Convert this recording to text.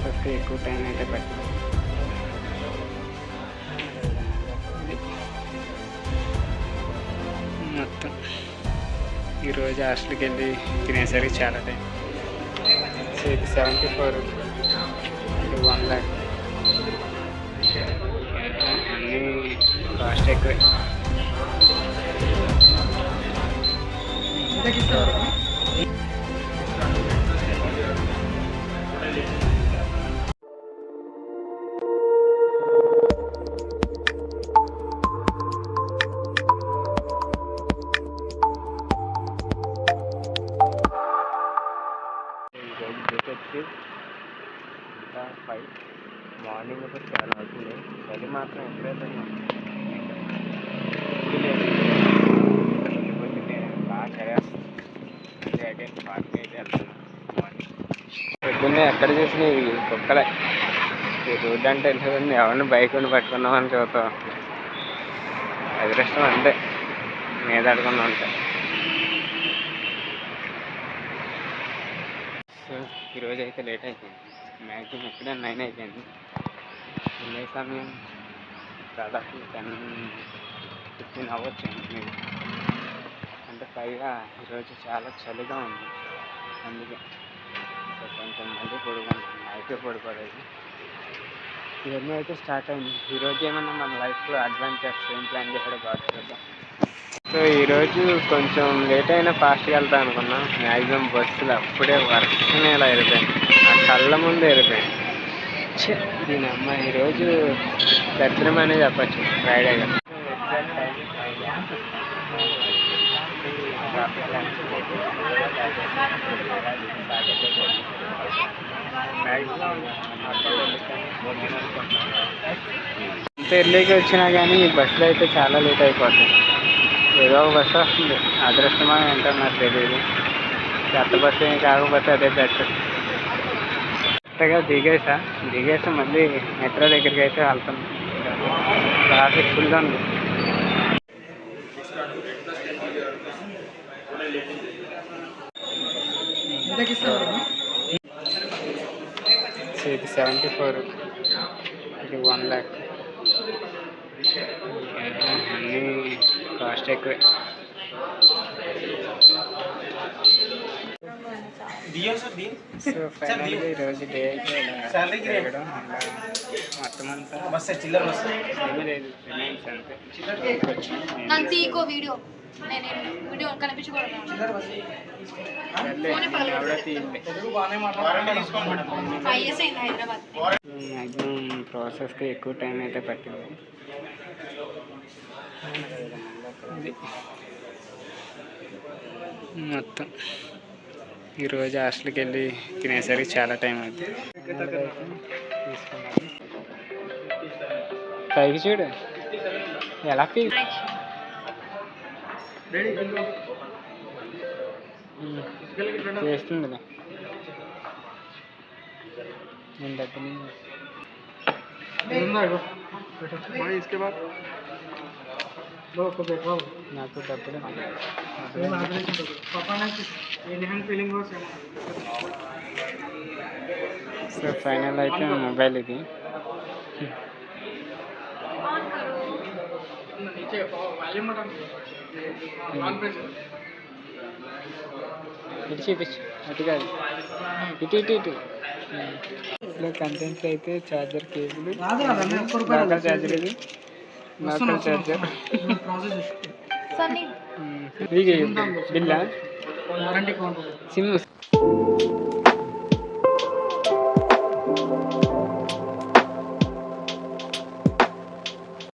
ప్రాసెస్కి ఎక్కువ టైం అయితే పట్టింది. మొత్తం ఈరోజు హాస్టల్కి వెళ్ళి తినేసరికి చాలా టైం. ఇది 74 1 lakh. అన్నీ కాస్ట్ ఎక్కువే. ఇంకా 5 మార్నింగ్ ఒక 7 అవుతుంది. చలి మాత్రం ఎప్పుడైతే బాగా చదివేస్తుంది. అగైన్ పార్క్ అయితే వెళ్తున్నాం మార్నింగ్. పొద్దున్నే ఎక్కడ చూసినా ఇవి కుక్కలే. ఈ రోడ్డు అంటే వెళ్ళిపోయింది. ఎవరిని బైక్ ఉండి పట్టుకున్నామని చూద్దాం. అదృష్టం అంతే మీద అడగకుండా ఉంటాయి. సో ఈరోజు అయితే లేట్ అయిపోయింది. మ్యాక్సిమం ఎప్పుడే 9 అయిపోయింది. వెళ్ళే సమయం దాదాపు 10-15 అవ్వచ్చు. అంటే పైగా ఈరోజు చాలా చలిగా ఉంది. అందుకే సో కొంచెం మళ్ళీ పడుకున్నాను. నైట్ పడుకోలేదు. జర్నీ అయితే స్టార్ట్ అయింది. ఈరోజు ఏమన్నా మన లైఫ్లో అడ్వెంచర్స్ ఏం ప్లాన్ చేశాడో బాగా చూద్దాం. సో ఈరోజు కొంచెం లేట్ అయినా ఫాస్ట్గా వెళ్తాను అనుకున్నా. మ్యాక్సిమం బస్సులు అప్పుడే వర్షం ఇలా వెళ్ళిపోయింది. ఆ కళ్ళ ముందు వెళ్ళిపోయింది. దీని అమ్మ ఈరోజు దర్శనం అనే చెప్పచ్చు ఫ్రైడేగా. ఎగ్జాక్ట్ టైం ఇంత ఎర్లీగా వచ్చినా కానీ ఈ బస్సులో అయితే చాలా లేట్ అయిపోతుంది. ఏదో ఒక బస్సు వస్తుంది. అదృష్టమా ఏంటో నాకు తెలియదు. కొత్త బస్సు ఏం కాకపోతే అదే బెటర్. కరెక్ట్గా దిగేసి మళ్ళీ మెట్రో దగ్గరికి అయితే వెళ్తాను. ట్రాఫిక్ ఫుల్గా ఉంది. ఇది 74 ఇది 1 lakh. అన్నీ కాస్ట్ ఎక్కువే. సో ఫైనల్గా ఈరోజు డే అయితే తిరగడం మొత్తం అంతా ఏమీ లేదు. రిమైన్స్ అంతే. మ్యాక్సిమం ప్రాసెస్కి ఎక్కువ టైం అయితే పట్టింది. మొత్తం ఈరోజు హాస్టల్కి వెళ్ళి తినేసరికి చాలా టైం అవుతుంది. తీసుకున్నాను పైకి చూడు ఎలా చేస్తుంది. నేను దగ్గర నాకు డబ్బులు సో ఫైనల్ అయితే మొబైల్ ఇది. ఇటు అటు కాదు ఇటు ఇట్లో కంటెంట్స్ అయితే చార్జర్ కేబుల్, లోకల్ చార్జర్, ఇది లోకల్ చార్జర్. బిల్లా సిమ్